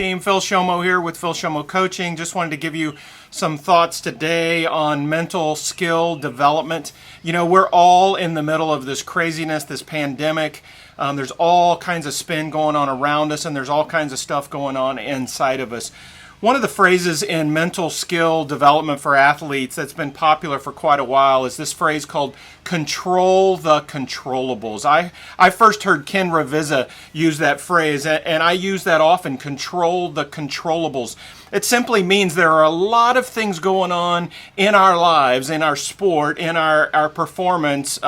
team. Phil Shomo here with Phil Shomo Coaching. Just wanted to give you some thoughts today on mental skill development. You know, we're all in the middle of this craziness, this pandemic. There's all kinds of spin going on around us, and there's all kinds of stuff going on inside of us. One of the phrases in mental skill development for athletes that's been popular for quite a while is this phrase called control the controllables. I first heard Ken Ravizza use that phrase, and I use that often, control the controllables. It simply means there are a lot of things going on in our lives, in our sport, in our performance.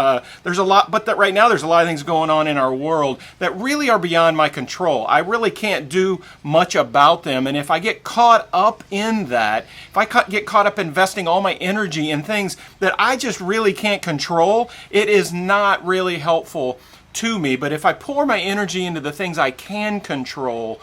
There's a lot, but right now there's a lot of things going on in our world that really are beyond my control. I really can't do much about them, and if I get caught up in that, if I get caught up investing all my energy in things that I just really can't control, it is not really helpful to me. But if I pour my energy into the things I can control,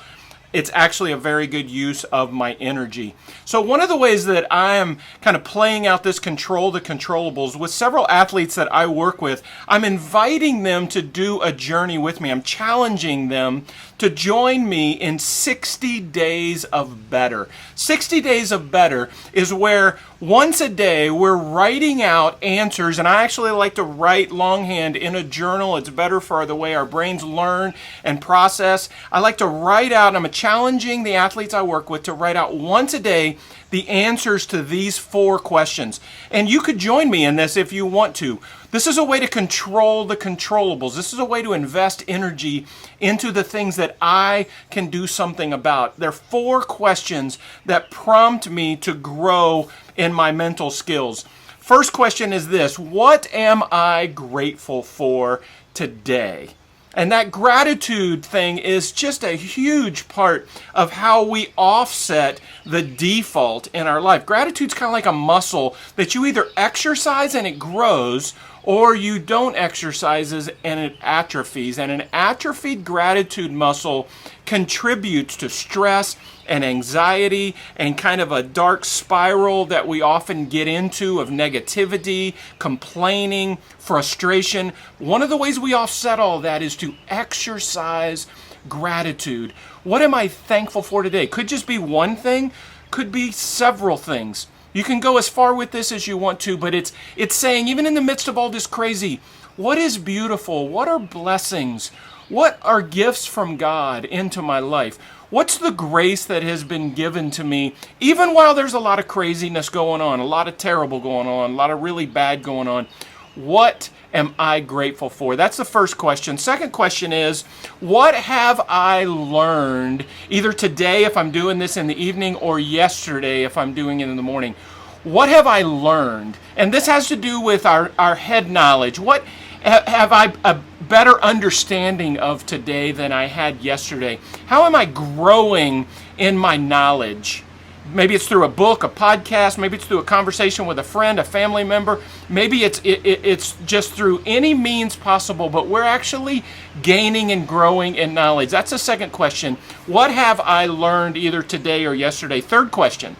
it's actually a very good use of my energy. So one of the ways that I am kind of playing out this control the controllables with several athletes that I work with, I'm inviting them to do a journey with me. I'm challenging them to join me in 60 days of better. 60 days of better is where once a day we're writing out answers, and I actually like to write longhand in a journal. It's better for the way our brains learn and process. I like to write out, I'm challenging the athletes I work with to write out once a day the answers to these 4 questions. And you could join me in this if you want to. This is a way to control the controllables. This is a way to invest energy into the things that I can do something about. There are 4 questions that prompt me to grow in my mental skills. First question is this: what am I grateful for today? And that gratitude thing is just a huge part of how we offset the default in our life. Gratitude's kind of like a muscle that you either exercise and it grows, or you don't exercise and it atrophies. And an atrophied gratitude muscle contributes to stress and anxiety and kind of a dark spiral that we often get into of negativity, complaining, frustration. One of the ways we offset all that is to exercise gratitude. What am I thankful for today? Could just be one thing, could be several things. You can go as far with this as you want to, but it's saying, even in the midst of all this crazy, what is beautiful? What are blessings? What are gifts from God into my life? What's the grace that has been given to me, even while there's a lot of craziness going on, a lot of terrible going on, a lot of really bad going on? What am I grateful for? That's the first question. Second question is, what have I learned, either today if I'm doing this in the evening or yesterday if I'm doing it in the morning? What have I learned? And this has to do with our head knowledge. What have I a better understanding of today than I had yesterday? How am I growing in my knowledge? Maybe it's through a book, a podcast, maybe it's through a conversation with a friend, a family member, maybe it's just through any means possible, but we're actually gaining and growing in knowledge. That's the second question. What have I learned either today or yesterday? Third question,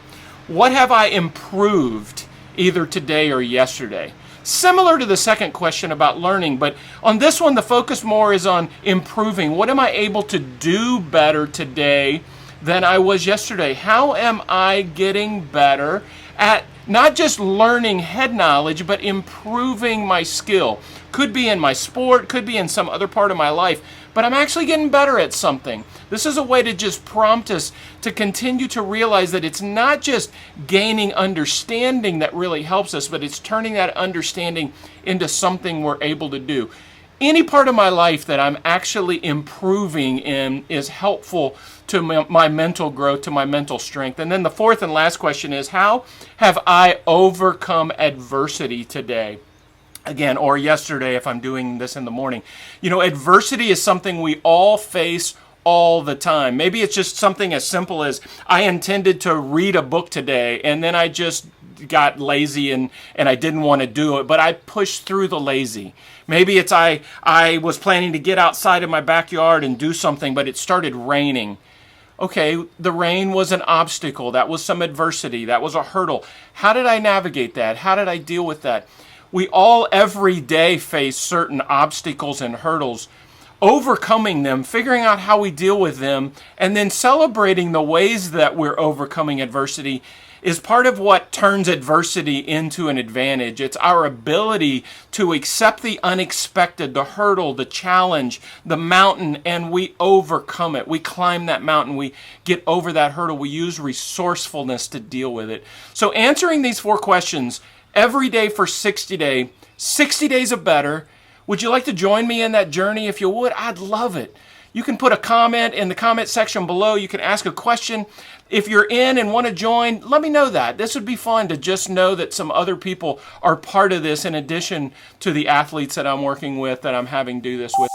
what have I improved either today or yesterday? Similar to the second question about learning, but on this one, the focus more is on improving. What am I able to do better today than I was yesterday? How am I getting better at not just learning head knowledge, but improving my skill? Could be in my sport, could be in some other part of my life, but I'm actually getting better at something. This is a way to just prompt us to continue to realize that it's not just gaining understanding that really helps us, but it's turning that understanding into something we're able to do. Any part of my life that I'm actually improving in is helpful to my mental growth, to my mental strength. And then the fourth and last question is, how have I overcome adversity today? Again, or yesterday if I'm doing this in the morning. You know, adversity is something we all face all the time. Maybe it's just something as simple as I intended to read a book today and then I just got lazy and I didn't want to do it, but I pushed through the lazy. Maybe it's I was planning to get outside of my backyard and do something, but it started raining. Okay, the rain was an obstacle. That was some adversity. That was a hurdle. How did I navigate that? How did I deal with that? We all every day face certain obstacles and hurdles. overcoming them, figuring out how we deal with them, and then celebrating the ways that we're overcoming adversity is part of what turns adversity into an advantage. It's our ability to accept the unexpected, the hurdle, the challenge, the mountain, and we overcome it. We climb that mountain. We get over that hurdle. We use resourcefulness to deal with it. So answering these 4 questions every day for 60 days, 60 days of better. Would you like to join me in that journey? If you would, I'd love it. You can put a comment in the comment section below. You can ask a question. If you're in and want to join, let me know that. This would be fun to just know that some other people are part of this in addition to the athletes that I'm working with, that I'm having do this with.